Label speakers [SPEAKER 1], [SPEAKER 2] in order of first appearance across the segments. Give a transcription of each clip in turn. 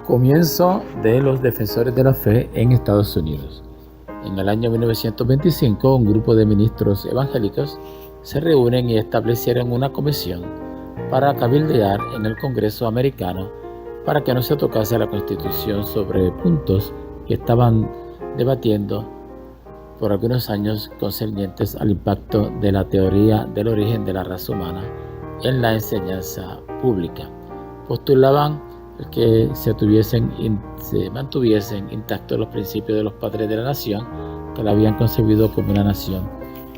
[SPEAKER 1] Comienzo de los defensores de la fe en Estados Unidos. En el año 1925, un grupo de ministros evangélicos se reúnen y establecieron una comisión para cabildear en el Congreso americano para que no se tocase la Constitución sobre puntos que estaban debatiendo por algunos años concernientes al impacto de la teoría del origen de la raza humana en la enseñanza pública. Postulaban que se mantuviesen intactos los principios de los padres de la nación, que la habían concebido como una nación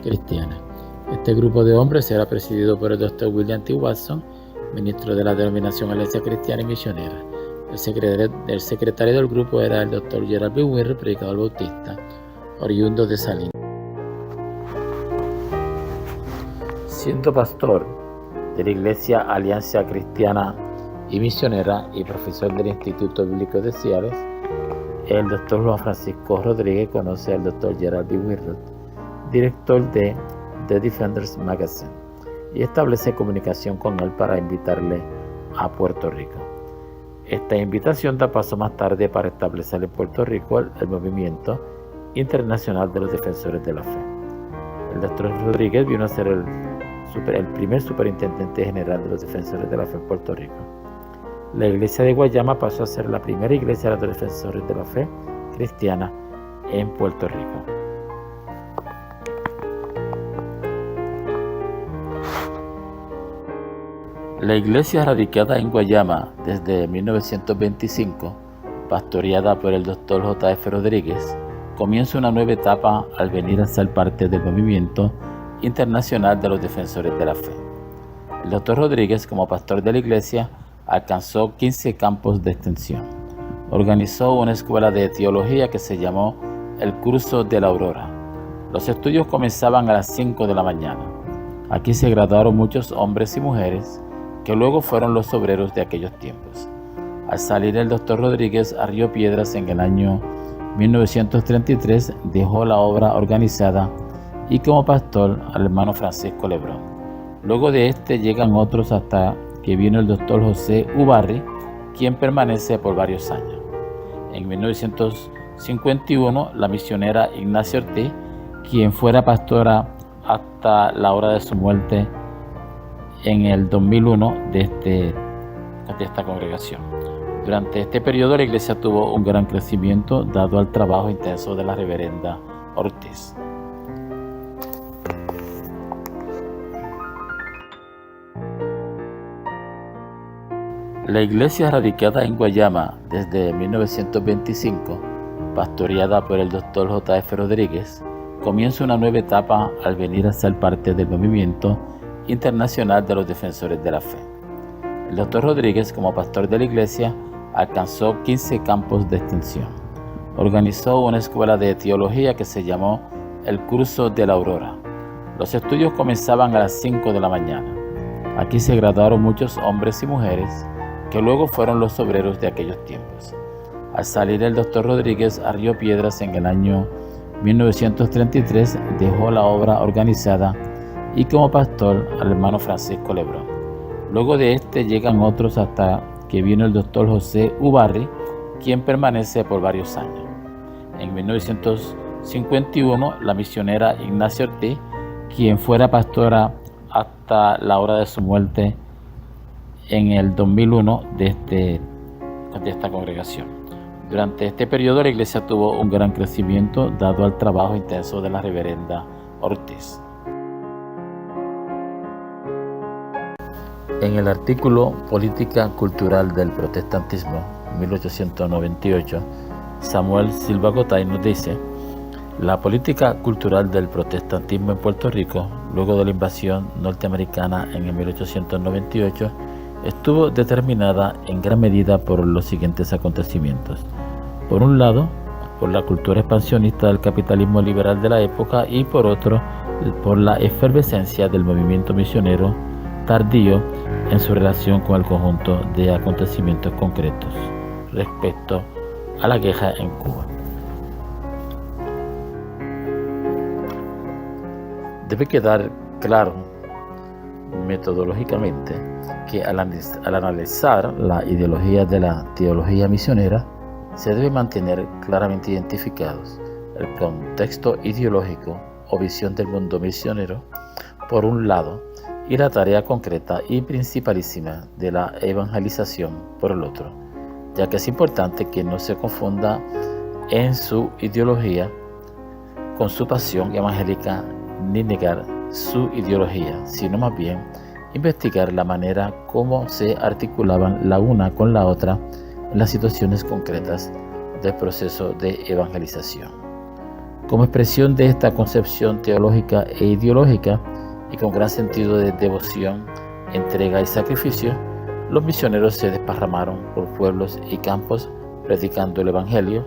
[SPEAKER 1] cristiana. Este grupo de hombres era presidido por el Dr. William T. Watson, ministro de la denominación Iglesia Cristiana y Misionera. El secretario del grupo era el Dr. Gerald B. Wimber, predicador bautista, oriundo de Salinas. Siendo pastor de la Iglesia Alianza Cristiana y Misionera y profesor del Instituto Bíblico de Ciales, el Dr. Juan Francisco Rodríguez conoce al Dr. Gerald B. Wimber, director de The Defenders Magazine, y establece comunicación con él para invitarle a Puerto Rico. Esta invitación da paso más tarde para establecer en Puerto Rico el movimiento internacional de los defensores de la fe. El Dr. Rodríguez vino a ser el primer superintendente general de los defensores de la fe en Puerto Rico. La iglesia de Guayama pasó a ser la primera iglesia de los defensores de la fe cristiana en Puerto Rico. La iglesia radicada en Guayama desde 1925, pastoreada por el Dr. J.F. Rodríguez, comienza una nueva etapa al venir a ser parte del movimiento internacional de los defensores de la fe. El Dr. Rodríguez, como pastor de la iglesia, alcanzó 15 campos de extensión. Organizó una escuela de teología que se llamó el Curso de la Aurora. Los estudios comenzaban a las 5 de la mañana. Aquí se graduaron muchos hombres y mujeres que luego fueron los obreros de aquellos tiempos. Al salir el Dr. Rodríguez a Río Piedras en el año 1933, dejó la obra organizada y como pastor al hermano Francisco Lebrón. Luego de este llegan otros hasta que vino el Dr. José Ubarri, quien permanece por varios años. En 1951, la misionera Ignacia Ortiz, quien fuera pastora hasta la hora de su muerte en el 2001 de esta congregación. Durante este periodo la iglesia tuvo un gran crecimiento dado al trabajo intenso de la reverenda Ortiz. La iglesia radicada en Guayama desde 1925, pastoreada por el Dr. J.F. Rodríguez, comienza una nueva etapa al venir a ser parte del movimiento internacional de los defensores de la fe. El Dr. Rodríguez, como pastor de la iglesia, alcanzó 15 campos de extensión. Organizó una escuela de teología que se llamó el Curso de la Aurora. Los estudios comenzaban a las 5 de la mañana. Aquí se graduaron muchos hombres y mujeres que luego fueron los obreros de aquellos tiempos. Al salir el Dr. Rodríguez a Río Piedras en el año 1933, dejó la obra organizada y como pastor al hermano Francisco Lebrón. Luego de este llegan otros hasta que vino el Dr. José Ubarri, quien permanece por varios años. En 1951, la misionera Ignacia Ortiz, quien fuera pastora hasta la hora de su muerte en el 2001 de esta congregación. Durante este periodo la iglesia tuvo un gran crecimiento dado al trabajo intenso de la reverenda Ortiz. En el artículo Política Cultural del Protestantismo, 1898, Samuel Silva Gotay nos dice: la política cultural del protestantismo en Puerto Rico, luego de la invasión norteamericana en el 1898, estuvo determinada en gran medida por los siguientes acontecimientos. Por un lado, por la cultura expansionista del capitalismo liberal de la época y por otro, por la efervescencia del movimiento misionero tardío en su relación con el conjunto de acontecimientos concretos respecto a la guerra en Cuba. Debe quedar claro metodológicamente que al analizar la ideología de la teología misionera, se debe mantener claramente identificados el contexto ideológico o visión del mundo misionero, por un lado, y la tarea concreta y principalísima de la evangelización, por el otro, ya que es importante que no se confunda en su ideología con su pasión evangélica ni negar su ideología, sino más bien investigar la manera como se articulaban la una con la otra en las situaciones concretas del proceso de evangelización. Como expresión de esta concepción teológica e ideológica, y con gran sentido de devoción, entrega y sacrificio, los misioneros se desparramaron por pueblos y campos predicando el Evangelio.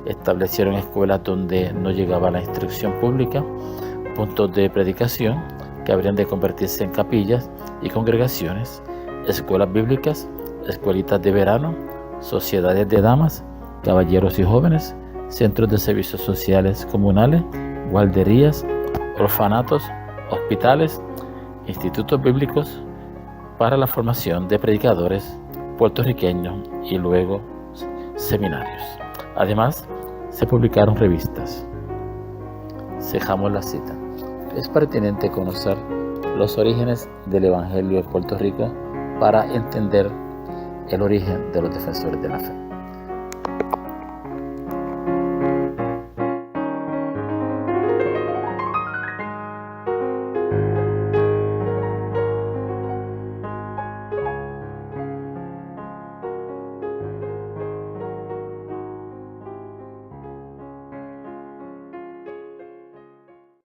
[SPEAKER 1] Establecieron escuelas donde no llegaba la instrucción pública, puntos de predicación que habrían de convertirse en capillas y congregaciones, escuelas bíblicas, escuelitas de verano, sociedades de damas, caballeros y jóvenes, centros de servicios sociales comunales, guarderías, orfanatos, hospitales, institutos bíblicos para la formación de predicadores puertorriqueños y luego seminarios. Además, se publicaron revistas. Cejamos la cita. Es pertinente conocer los orígenes del Evangelio en Puerto Rico para entender el origen de los defensores de la fe.